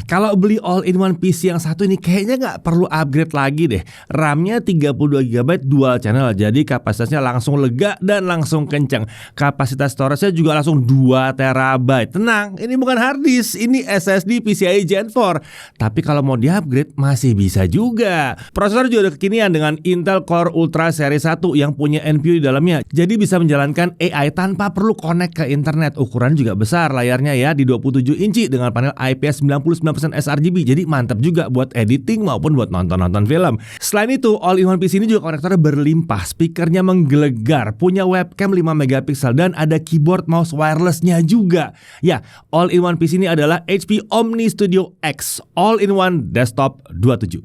Kalau beli all-in-one PC yang satu ini kayaknya nggak perlu upgrade lagi deh. RAM-nya 32 GB dual channel, jadi kapasitasnya langsung lega dan langsung kenceng. Kapasitas storage-nya juga langsung 2 TB. Tenang, ini bukan hard disk, ini SSD PCIe Gen 4. Tapi kalau mau di-upgrade masih bisa juga. Prosesor juga udah kekinian dengan Intel Core Ultra Seri 1 yang punya NPU di dalamnya. Jadi bisa menjalankan AI tanpa perlu connect ke internet. Ukuran juga besar layarnya ya, di 27 inci dengan panel IPS 99% sRGB. Jadi mantap juga buat editing maupun buat nonton-nonton film. Selain itu, all-in-one PC ini juga konektornya berlimpah, speakernya menggelegar, punya webcam 5 MP dan ada keyboard mouse wirelessnya juga. Ya, all-in-one PC ini adalah HP Omni Studio X All-in-one Desktop 27.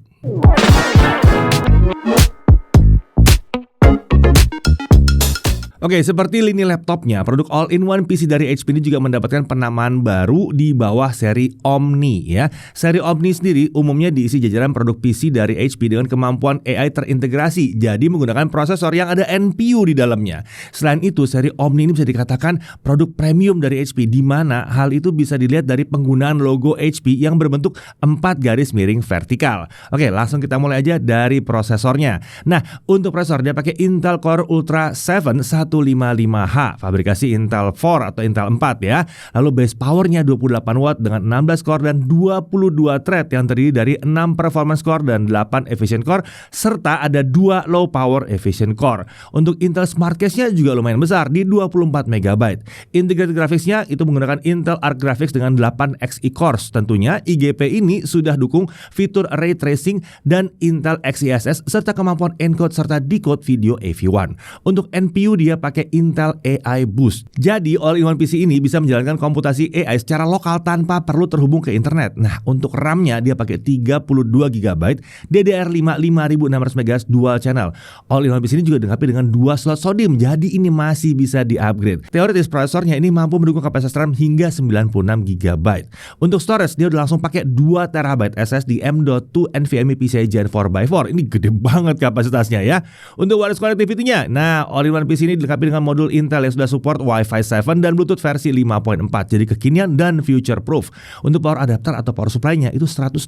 Oke, seperti lini laptopnya, produk all-in-one PC dari HP ini juga mendapatkan penamaan baru di bawah seri Omni ya. Seri Omni sendiri umumnya diisi jajaran produk PC dari HP dengan kemampuan AI terintegrasi, jadi menggunakan prosesor yang ada NPU di dalamnya. Selain itu, seri Omni ini bisa dikatakan produk premium dari HP, di mana hal itu bisa dilihat dari penggunaan logo HP yang berbentuk 4 garis miring vertikal. Oke, langsung kita mulai aja dari prosesornya. Nah, untuk prosesor dia pakai Intel Core Ultra 7 155H, fabrikasi Intel 4 atau Intel 4 ya. Lalu base powernya 28 watt dengan 16 core dan 22 thread yang terdiri dari 6 performance core dan 8 efficient core, serta ada 2 low power efficient core. Untuk Intel Smart Cache-nya juga lumayan besar di 24 MB. Integrated graphics-nya itu menggunakan Intel Arc Graphics dengan 8 Xe cores. Tentunya IGP ini sudah dukung fitur ray tracing dan Intel XeSS serta kemampuan encode serta decode video AV1. Untuk NPU dia pakai Intel AI Boost. Jadi all-in-one PC ini bisa menjalankan komputasi AI secara lokal tanpa perlu terhubung ke internet. Nah, untuk RAM-nya dia pakai 32 GB DDR5 5600MHz dual channel. All-in-one PC ini juga dilengkapi dengan 2 slot SODIMM. Jadi ini masih bisa di-upgrade. Teoritis prosesornya ini mampu mendukung kapasitas RAM hingga 96 GB. Untuk storage dia udah langsung pakai 2 TB SSD M.2 NVMe PCIe Gen 4x4. Ini gede banget kapasitasnya ya. Untuk wireless connectivity-nya, nah all-in-one PC ini dilengkapi dengan modul Intel yang sudah support Wi-Fi 7 dan Bluetooth versi 5.4. Jadi kekinian dan future proof. Untuk power adapter atau power supply-nya itu 180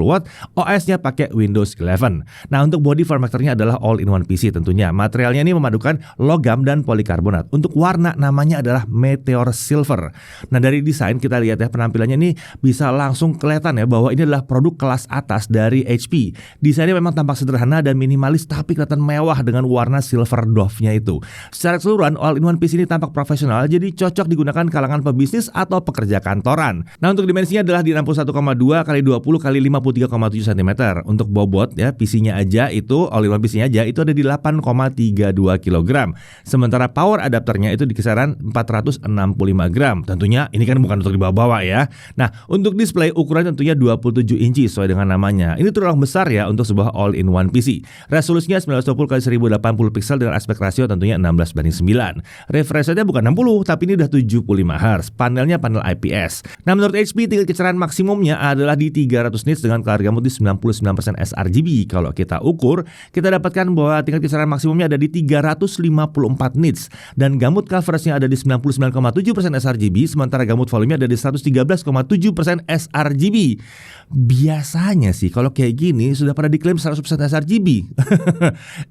watt. OS-nya pakai Windows 11. Nah, untuk body form factor-nya adalah all-in-one PC tentunya. Materialnya ini memadukan logam dan polikarbonat. Untuk warna namanya adalah Meteor Silver. Nah, dari desain kita lihat ya, penampilannya ini bisa langsung kelihatan ya bahwa ini adalah produk kelas atas dari HP. Desainnya memang tampak sederhana dan minimalis tapi kelihatan mewah dengan warna silver dove-nya itu. Secara keseluruhan, all-in-one PC ini tampak profesional, jadi cocok digunakan kalangan pebisnis atau pekerja kantoran. Nah, untuk dimensinya adalah di 61,2 x 20 x 53,7 cm. Untuk bobot ya, PC-nya aja itu, all-in-one PC-nya aja itu ada di 8,32 kg. Sementara power adapternya itu di kisaran 465 gram. Tentunya ini kan bukan untuk dibawa-bawa ya. Nah, untuk display ukuran tentunya 27 inci sesuai dengan namanya. Ini terlalu besar ya untuk sebuah all-in-one PC. Resolusinya 920 x 1080 pixel dengan aspek rasio tentunya 16:9. Refresh rate-nya bukan 60 tapi ini udah 75 Hz. Panelnya panel IPS. Nah, menurut HP tingkat kecerahan maksimumnya adalah di 300 nits dengan color gamut di 99% sRGB. Kalau kita ukur, kita dapatkan bahwa tingkat kecerahan maksimumnya ada di 354 nits dan gamut coverage-nya ada di 99,7% sRGB, sementara gamut volumenya ada di 113,7% sRGB. Biasanya sih kalau kayak gini sudah pada diklaim 100% sRGB.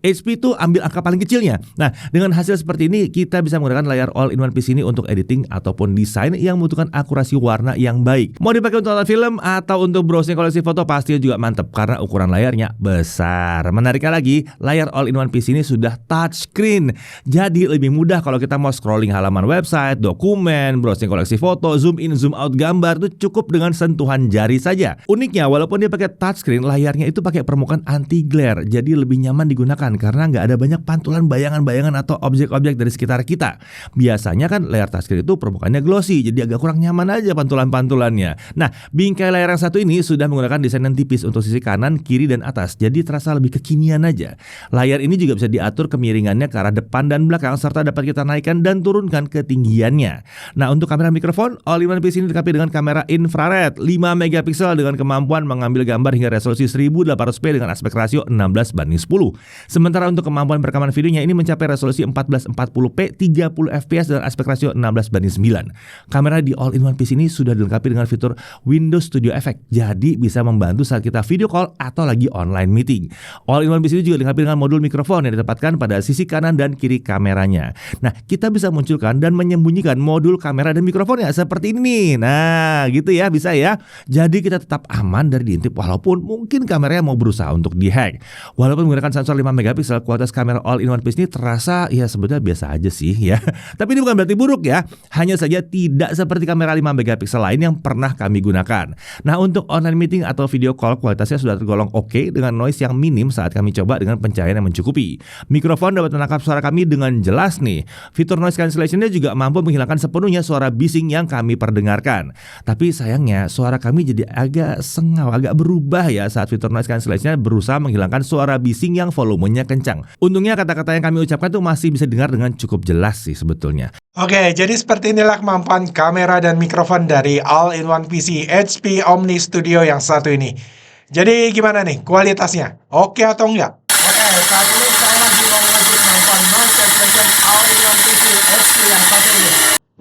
HP tuh ambil angka paling kecilnya. Nah, dengan hasil seperti ini kita bisa menggunakan layar all-in-one PC ini untuk editing ataupun desain yang membutuhkan akurasi warna yang baik. Mau dipakai untuk nonton film atau untuk browsing koleksi foto pastinya juga mantap karena ukuran layarnya besar. Menariknya lagi, layar all-in-one PC ini sudah touchscreen. Jadi lebih mudah kalau kita mau scrolling halaman website, dokumen, browsing koleksi foto, zoom in, zoom out gambar itu cukup dengan sentuhan jari saja. Uniknya, walaupun dia pakai touchscreen, layarnya itu pakai permukaan anti glare. Jadi lebih nyaman digunakan karena nggak ada banyak pantulan bayangan-bayangan atau objek-objek dari sekitar kita. Biasanya kan layar touchscreen itu permukaannya glossy, jadi agak kurang nyaman aja pantulan-pantulannya. Nah, bingkai layar yang satu ini sudah menggunakan desain yang tipis untuk sisi kanan, kiri, dan atas. Jadi terasa lebih kekinian aja. Layar ini juga bisa diatur kemiringannya ke arah depan dan belakang serta dapat kita naikkan dan turunkan ketinggiannya. Nah, untuk kamera mikrofon, all-in-one PC ini dilengkapi dengan kamera infrared 5 MP dengan kemampuan mengambil gambar hingga resolusi 1400p dengan aspek rasio 16:10. Sementara untuk kemampuan perekaman videonya ini mencapai resolusi 4K 1440p 30 fps dan aspek rasio 16:9. Kamera di all-in-one PC ini sudah dilengkapi dengan fitur Windows Studio Effect, jadi bisa membantu saat kita video call atau lagi online meeting. All-in-one PC ini juga dilengkapi dengan modul mikrofon yang ditempatkan pada sisi kanan dan kiri kameranya. Nah, kita bisa munculkan dan menyembunyikan modul kamera dan mikrofonnya seperti ini nih. Nah, gitu ya, bisa ya. Jadi kita tetap aman dari diintip walaupun mungkin kameranya mau berusaha untuk dihack. Walaupun menggunakan sensor 5 megapiksel, kualitas kamera all-in-one PC ini terasa ya sebetulnya biasa aja sih ya. Tapi ini bukan berarti buruk ya. Hanya saja tidak seperti kamera 5 megapiksel lain yang pernah kami gunakan. Nah, untuk online meeting atau video call kualitasnya sudah tergolong oke dengan noise yang minim saat kami coba dengan pencahayaan yang mencukupi. Mikrofon dapat menangkap suara kami dengan jelas nih. Fitur noise cancellation-nya juga mampu menghilangkan sepenuhnya suara bising yang kami perdengarkan. Tapi sayangnya suara kami jadi agak sengau, agak berubah ya saat fitur noise cancellation-nya berusaha menghilangkan suara bising yang volumenya kencang. Untungnya kata-kata yang kami ucapkan tuh masih bisa dengar dengan cukup jelas sih sebetulnya. Oke, jadi seperti inilah kemampuan kamera dan mikrofon dari all-in-one PC HP Omni Studio yang satu ini. Jadi gimana nih kualitasnya? Oke atau enggak? Oke, saat ini saya lagi mau ngasih kemampuan noise cancellation all-in-one PC HP yang satu ini.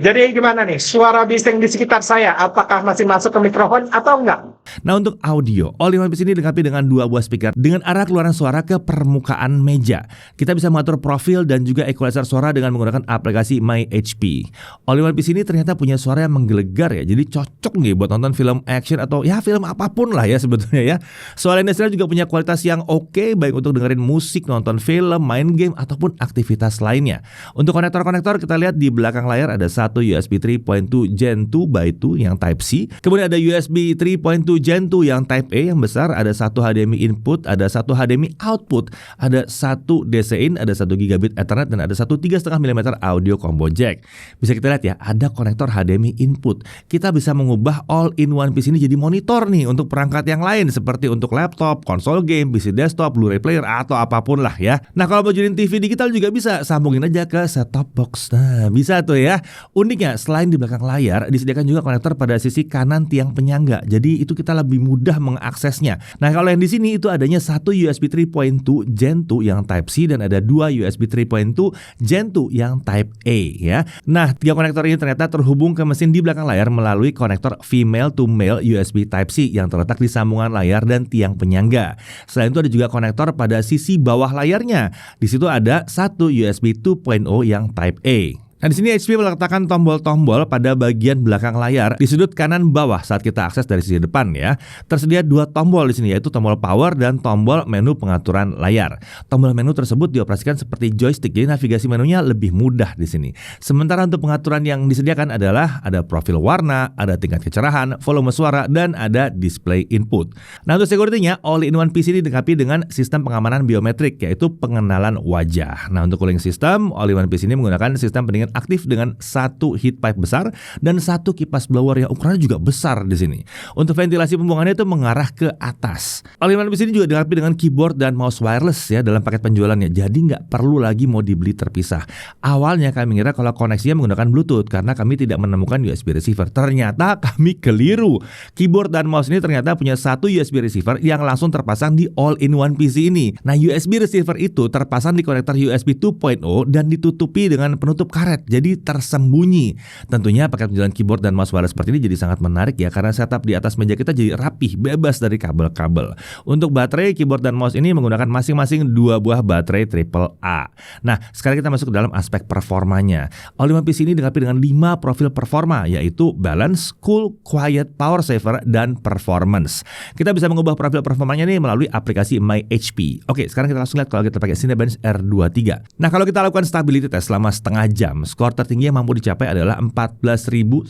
Jadi gimana nih suara bising di sekitar saya? Apakah masih masuk ke mikrofon atau enggak? Nah, untuk audio, all-in-one PC ini dilengkapi dengan 2 buah speaker dengan arah keluaran suara ke permukaan meja. Kita bisa mengatur profil dan juga equalizer suara dengan menggunakan aplikasi My HP. All-in-one PC ini ternyata punya suara yang menggelegar ya, jadi cocok nih buat nonton film action atau ya film apapun lah ya sebetulnya ya. Suara industrial juga punya kualitas yang oke, baik untuk dengerin musik, nonton film, main game, ataupun aktivitas lainnya. Untuk konektor-konektor kita lihat di belakang layar ada satu USB 3.2 Gen 2 by 2 yang Type C. Kemudian ada USB 3.2 Gen 2 yang Type A yang besar, ada satu HDMI input, ada satu HDMI output, ada satu DC in, ada 1 gigabit Ethernet, dan ada satu 3,5 mm audio combo jack. Bisa kita lihat ya, ada konektor HDMI input. Kita bisa mengubah all-in-one PC ini jadi monitor nih untuk perangkat yang lain seperti untuk laptop, konsol game, PC desktop, Blu-ray player, atau apapun lah ya. Nah, kalau mau join TV digital juga bisa, sambungin aja ke set-top box. Nah, bisa tuh ya. Uniknya, selain di belakang layar, disediakan juga konektor pada sisi kanan tiang penyangga. Jadi itu kita lebih mudah mengaksesnya. Nah, kalau yang di sini itu adanya satu USB 3.2 Gen 2 yang Type C dan ada 2 USB 3.2 Gen 2 yang Type A ya. Nah, 3 konektor ini ternyata terhubung ke mesin di belakang layar melalui konektor female to male USB Type C yang terletak di sambungan layar dan tiang penyangga. Selain itu ada juga konektor pada sisi bawah layarnya. Di situ ada satu USB 2.0 yang Type A. Nah, di sini HP meletakkan tombol-tombol pada bagian belakang layar di sudut kanan bawah saat kita akses dari sisi depan ya. Tersedia 2 tombol di sini, yaitu tombol power dan tombol menu pengaturan layar. Tombol menu tersebut dioperasikan seperti joystick, jadi navigasi menunya lebih mudah di sini. Sementara untuk pengaturan yang disediakan adalah ada profil warna, ada tingkat kecerahan, volume suara, dan ada display input. Nah, untuk security-nya, all-in-one PC ini dilengkapi dengan sistem pengamanan biometrik, yaitu pengenalan wajah. Nah, untuk cooling system, all-in-one PC ini menggunakan sistem pendingin aktif dengan satu heat pipe besar dan satu kipas blower yang ukurannya juga besar di sini. Untuk ventilasi pembuangannya itu mengarah ke atas. All-in-one PC ini juga dilengkapi dengan keyboard dan mouse wireless ya dalam paket penjualannya. Jadi nggak perlu lagi mau dibeli terpisah. Awalnya kami mengira kalau koneksinya menggunakan Bluetooth karena kami tidak menemukan USB receiver. Ternyata kami keliru. Keyboard dan mouse ini ternyata punya satu USB receiver yang langsung terpasang di all-in-one PC ini. Nah, USB receiver itu terpasang di konektor USB 2.0 dan ditutupi dengan penutup karet. Jadi tersembunyi. Tentunya paket penjualan keyboard dan mouse wireless seperti ini jadi sangat menarik ya, karena setup di atas meja kita jadi rapih, bebas dari kabel-kabel. Untuk baterai, keyboard dan mouse ini menggunakan masing-masing 2 buah baterai AAA. Nah, sekarang kita masuk ke dalam aspek performanya. All-in-one PC ini dilengkapi dengan 5 profil performa, yaitu balance, cool, quiet, power saver, dan performance. Kita bisa mengubah profil performanya nih melalui aplikasi My HP. Oke, sekarang kita langsung lihat kalau kita pakai Cinebench R23. Nah, kalau kita lakukan stability test selama setengah jam, skor tertinggi yang mampu dicapai adalah 14.141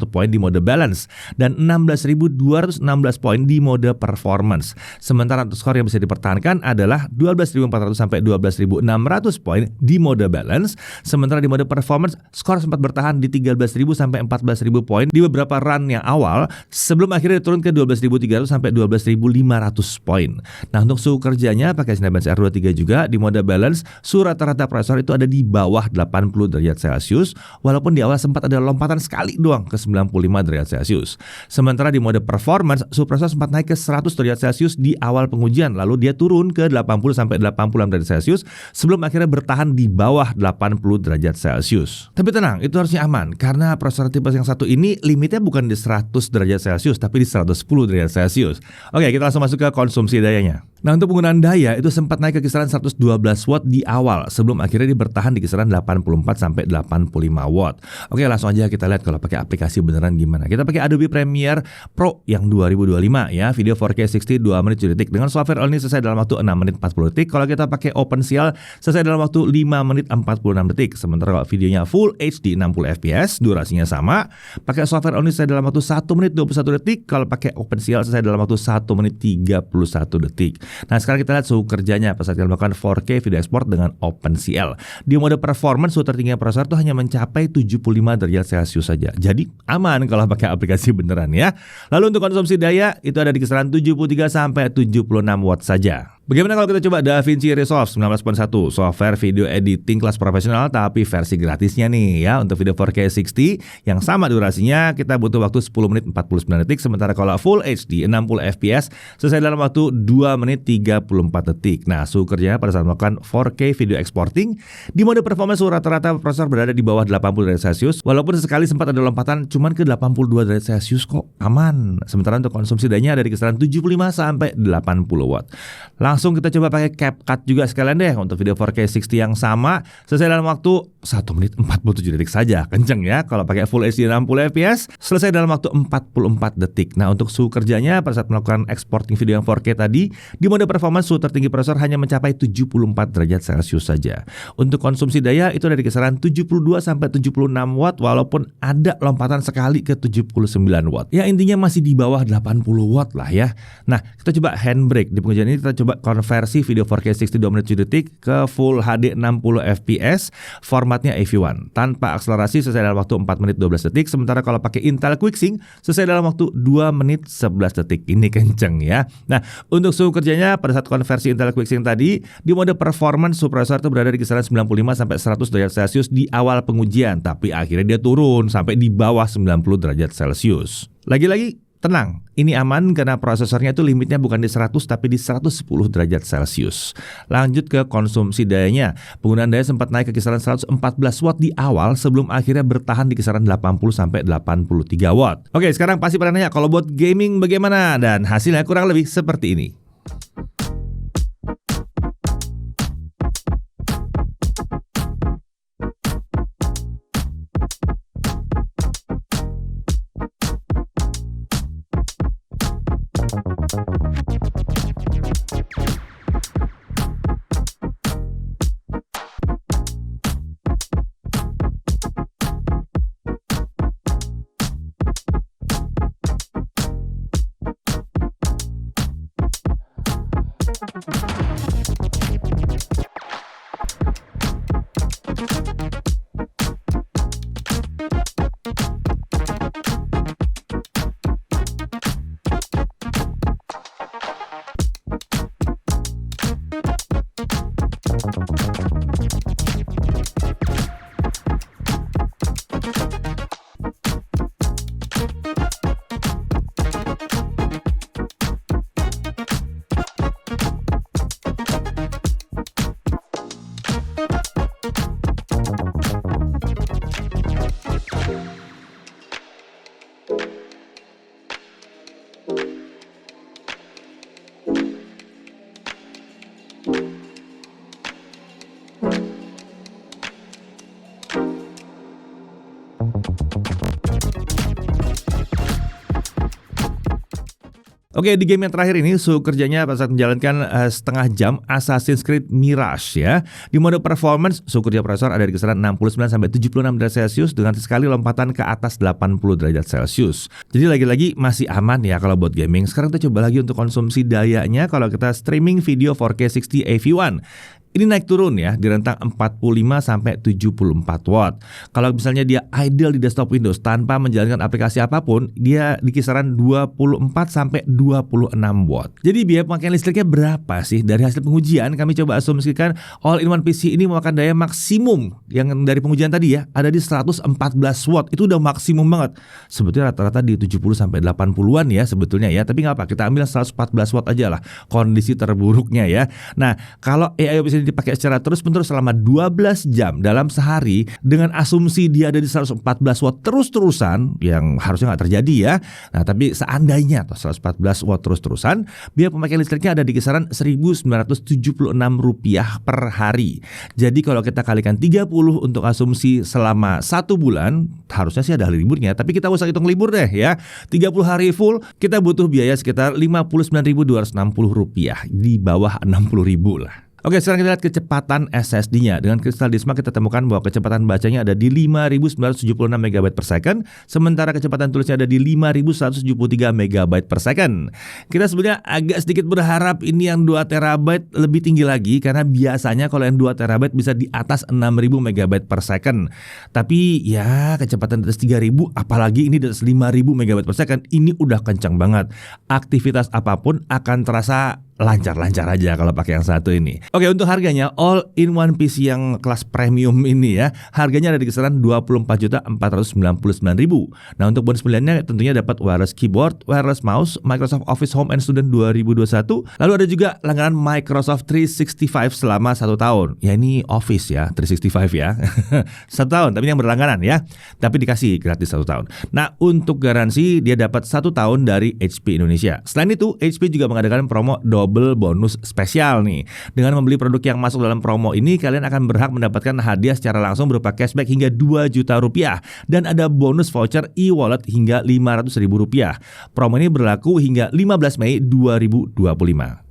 poin di mode balance dan 16.216 poin di mode performance. Sementara untuk skor yang bisa dipertahankan adalah 12.400 sampai 12.600 poin di mode balance. Sementara di mode performance, skor sempat bertahan di 13.000 sampai 14.000 poin di beberapa run yang awal sebelum akhirnya turun ke 12.300 sampai 12.500 poin. Nah, untuk suhu kerjanya pakai Cinebench R23 juga di mode balance, suhu rata-rata prosesor itu ada di bawah 80 derajat derajat Celcius, walaupun di awal sempat ada lompatan sekali doang ke 95 derajat Celcius. Sementara di mode performance, suhu prosesor sempat naik ke 100 derajat Celcius di awal pengujian, lalu dia turun ke 80 sampai 86 derajat Celcius sebelum akhirnya bertahan di bawah 80 derajat Celcius. Tapi tenang, itu harusnya aman karena prosesor tipe yang satu ini limitnya bukan di 100 derajat Celcius tapi di 110 derajat Celcius. Oke, kita langsung masuk ke konsumsi dayanya. Nah, untuk penggunaan daya itu sempat naik ke kisaran 112 watt di awal sebelum akhirnya dia bertahan di kisaran 84 sampai 85 watt. Oke, langsung aja kita lihat kalau pakai aplikasi beneran gimana. Kita pakai Adobe Premiere Pro yang 2025 ya, video 4K 60 2 menit 7 detik dengan software only selesai dalam waktu 6 menit 40 detik. Kalau kita pakai OpenCL selesai dalam waktu 5 menit 46 detik. Sementara kalau videonya Full HD 60 fps durasinya sama. Pakai software only selesai dalam waktu 1 menit 21 detik. Kalau pakai OpenCL selesai dalam waktu 1 menit 31 detik. Nah, sekarang kita lihat suhu kerjanya pas saat kita melakukan 4K video export dengan OpenCL. Di mode performance, suhu tertinggi prosesor itu hanya mencapai 75 derajat Celcius saja. Jadi aman kalau pakai aplikasi beneran ya. Lalu untuk konsumsi daya itu ada di kisaran 73 sampai 76 watt saja. Bagaimana kalau kita coba DaVinci Resolve 19.1, software video editing kelas profesional tapi versi gratisnya nih ya. Untuk video 4K 60 yang sama durasinya kita butuh waktu 10 menit 49 detik. Sementara kalau Full HD 60 fps selesai dalam waktu 2 menit 34 detik. Nah, suhu kerjanya pada saat melakukan 4K video exporting di mode performance suhu rata-rata prosesor berada di bawah 80 derajat Celcius. Walaupun sesekali sempat ada lompatan cuman ke 82 derajat Celcius kok aman. Sementara untuk konsumsi dayanya ada di kisaran 75 sampai 80 watt. Langsung kita coba pakai CapCut juga sekalian deh untuk video 4K 60 yang sama selesai dalam waktu 1 menit 47 detik saja. Kenceng ya. Kalau pakai Full HD 60 fps selesai dalam waktu 44 detik. Nah, untuk suhu kerjanya pada saat melakukan exporting video yang 4K tadi di mode performance suhu tertinggi prosesor hanya mencapai 74 derajat Celcius saja. Untuk konsumsi daya itu dari kisaran 72 sampai 76 watt walaupun ada lompatan sekali ke 79 watt. Ya, intinya masih di bawah 80 watt lah ya. Nah, kita coba handbrake. Di pengujian ini kita coba konversi video 4K 60 2 menit 7 detik ke Full HD 60 fps formatnya AV1 tanpa akselerasi selesai dalam waktu 4 menit 12 detik. Sementara kalau pakai Intel QuickSync selesai dalam waktu 2 menit 11 detik. Ini kenceng ya. Nah, untuk suhu kerjanya pada saat konversi Intel QuickSync tadi di mode performance suhu prosesor itu berada di kisaran 95 sampai 100 derajat Celcius di awal pengujian, tapi akhirnya dia turun sampai di bawah 90 derajat Celcius. Lagi-lagi tenang, ini aman karena prosesornya itu limitnya bukan di 100 tapi di 110 derajat Celcius. Lanjut ke konsumsi dayanya. Penggunaan daya sempat naik ke kisaran 114 watt di awal sebelum akhirnya bertahan di kisaran 80 sampai 83 watt. Oke, sekarang pasti pada nanya kalau buat gaming bagaimana, dan hasilnya kurang lebih seperti ini. Oke, di game yang terakhir ini suhu kerjanya pada saat menjalankan setengah jam Assassin's Creed Mirage ya. Di mode performance suhu kerja prosesor ada di kisaran 69 sampai 76 derajat Celcius dengan sekali lompatan ke atas 80 derajat Celcius. Jadi lagi-lagi masih aman ya kalau buat gaming. Sekarang kita coba lagi untuk konsumsi dayanya kalau kita streaming video 4K 60 AV1. Ini naik turun ya di rentang 45 sampai 74 watt. Kalau misalnya dia idle di desktop Windows tanpa menjalankan aplikasi apapun, dia di kisaran 24 sampai 26 watt. Jadi biaya pemakaian listriknya berapa sih? Dari hasil pengujian kami coba asumsikan all-in-one PC ini memakan daya maksimum yang dari pengujian tadi ya, ada di 114 watt. Itu udah maksimum banget. Sebetulnya rata-rata di 70 sampai 80-an ya sebetulnya ya, tapi nggak apa, kita ambil 114 watt aja lah kondisi terburuknya ya. Nah, kalau AIOPS ini dipakai secara terus-menerus selama 12 jam dalam sehari dengan asumsi dia ada di 114 watt terus-terusan, yang harusnya nggak terjadi ya. Nah, tapi seandainya 114 watt terus-terusan, biaya pemakaian listriknya ada di kisaran Rp1.976 per hari. Jadi kalau kita kalikan 30 untuk asumsi selama 1 bulan, harusnya sih ada hari liburnya, tapi kita usah hitung libur deh ya. 30 hari full, kita butuh biaya sekitar Rp59.260, di bawah Rp60.000 lah. Oke, sekarang kita lihat kecepatan SSD-nya. Dengan kristal Disma kita temukan bahwa kecepatan bacanya ada di 5.976 MB per second, sementara kecepatan tulisnya ada di 5.173 MB per second. Kita sebenarnya agak sedikit berharap ini yang 2 TB lebih tinggi lagi, karena biasanya kalau yang 2 TB bisa di atas 6.000 MB per second. Tapi ya kecepatan di atas 3.000, apalagi ini di atas 5.000 MB per second, ini udah kencang banget. Aktivitas apapun akan terasa lancar-lancar aja kalau pakai yang satu ini. Oke, untuk harganya all-in-one PC yang kelas premium ini ya, harganya ada di kisaran Rp24.499.000. Nah, untuk bonus pilihannya tentunya dapat wireless keyboard, wireless mouse, Microsoft Office Home and Student 2021. Lalu ada juga langganan Microsoft 365 selama 1 tahun. Ya ini Office ya, 365 ya. 1 tahun, tapi yang berlangganan ya. Tapi dikasih gratis 1 tahun. Nah, untuk garansi dia dapat 1 tahun dari HP Indonesia. Selain itu, HP juga mengadakan promo double bonus spesial nih. Dengan membeli produk yang masuk dalam promo ini, kalian akan berhak mendapatkan hadiah secara langsung berupa cashback hingga Rp2 juta dan ada bonus voucher e-wallet hingga Rp500.000. Promo ini berlaku hingga 15 Mei 2025.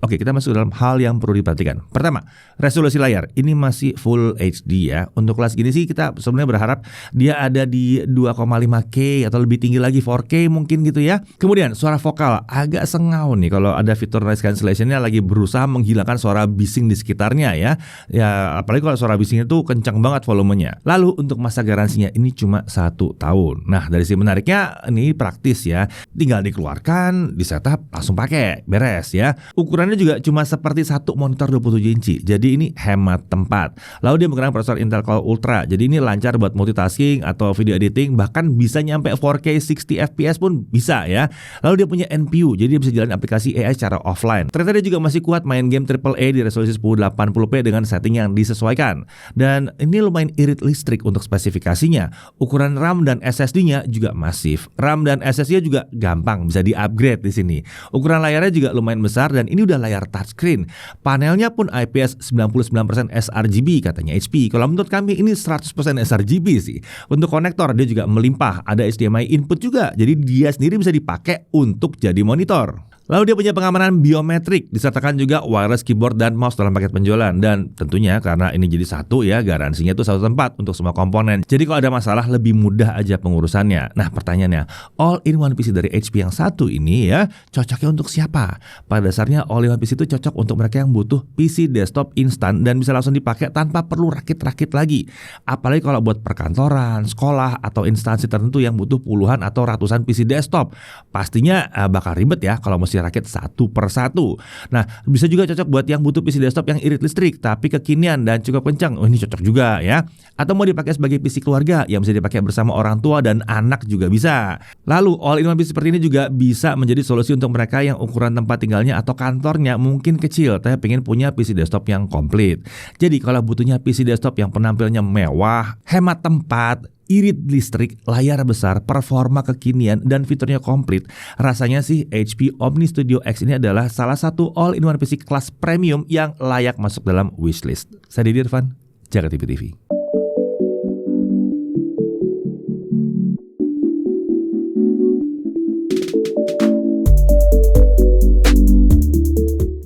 Oke, kita masuk dalam hal yang perlu diperhatikan. Pertama, resolusi layar. Ini masih Full HD ya. Untuk kelas gini sih kita sebenarnya berharap dia ada di 2,5K atau lebih tinggi lagi 4K mungkin gitu ya. Kemudian suara vokal agak sengau nih kalau ada fitur noise cancellation-nya lagi berusaha menghilangkan suara bising di sekitarnya ya. Ya apalagi kalau suara bisingnya itu kencang banget volumenya. Lalu untuk masa garansinya ini cuma 1 tahun. Nah, dari sisi menariknya ini praktis ya. Tinggal dikeluarkan, di setup, langsung pakai, beres ya. Ukurannya juga cuma seperti satu monitor 27 inci. Jadi ini hemat tempat. Lalu dia menggunakan prosesor Intel Core Ultra. Jadi ini lancar buat multitasking atau video editing, bahkan bisa nyampe 4K 60 FPS pun bisa ya. Lalu dia punya NPU, jadi dia bisa jalan aplikasi AI secara offline. Ternyata dia juga masih kuat main game AAA di resolusi 1080p dengan setting yang disesuaikan. Dan ini lumayan irit listrik untuk spesifikasinya. Ukuran RAM dan SSD-nya juga masif. RAM dan SSD-nya juga gampang, bisa di-upgrade di sini. Ukuran layarnya juga lumayan besar dan ini udah layar touchscreen. Panelnya pun IPS 99% sRGB katanya HP. Kalau menurut kami ini 100% sRGB sih. Untuk konektor dia juga melimpah, ada HDMI input juga. Jadi dia sendiri bisa dipakai untuk jadi monitor. Lalu dia punya pengamanan biometrik, disertakan juga wireless keyboard dan mouse dalam paket penjualan. Dan tentunya karena ini jadi satu ya, garansinya itu satu tempat untuk semua komponen. Jadi kalau ada masalah lebih mudah aja pengurusannya. Nah pertanyaannya, all-in-one PC dari HP yang satu ini ya, cocoknya untuk siapa? Pada dasarnya all-in-one PC itu cocok untuk mereka yang butuh PC desktop instan dan bisa langsung dipakai tanpa perlu rakit-rakit lagi. Apalagi kalau buat perkantoran, sekolah, atau instansi tertentu yang butuh puluhan atau ratusan PC desktop. Pastinya bakal ribet ya kalau mesti rakit satu per satu. Nah, bisa juga cocok buat yang butuh PC desktop yang irit listrik tapi kekinian dan cukup kencang. Oh, ini cocok juga ya. Atau mau dipakai sebagai PC keluarga yang bisa dipakai bersama orang tua dan anak juga bisa. Lalu, all-in-one PC seperti ini juga bisa menjadi solusi untuk mereka yang ukuran tempat tinggalnya atau kantornya mungkin kecil tapi pengen punya PC desktop yang komplit. Jadi, kalau butuhnya PC desktop yang penampilannya mewah, hemat tempat, irit listrik, layar besar, performa kekinian, dan fiturnya komplit, rasanya sih HP Omni Studio X ini adalah salah satu all-in-one PC kelas premium yang layak masuk dalam wishlist. Saya Didi Irfan, Jakarta TV.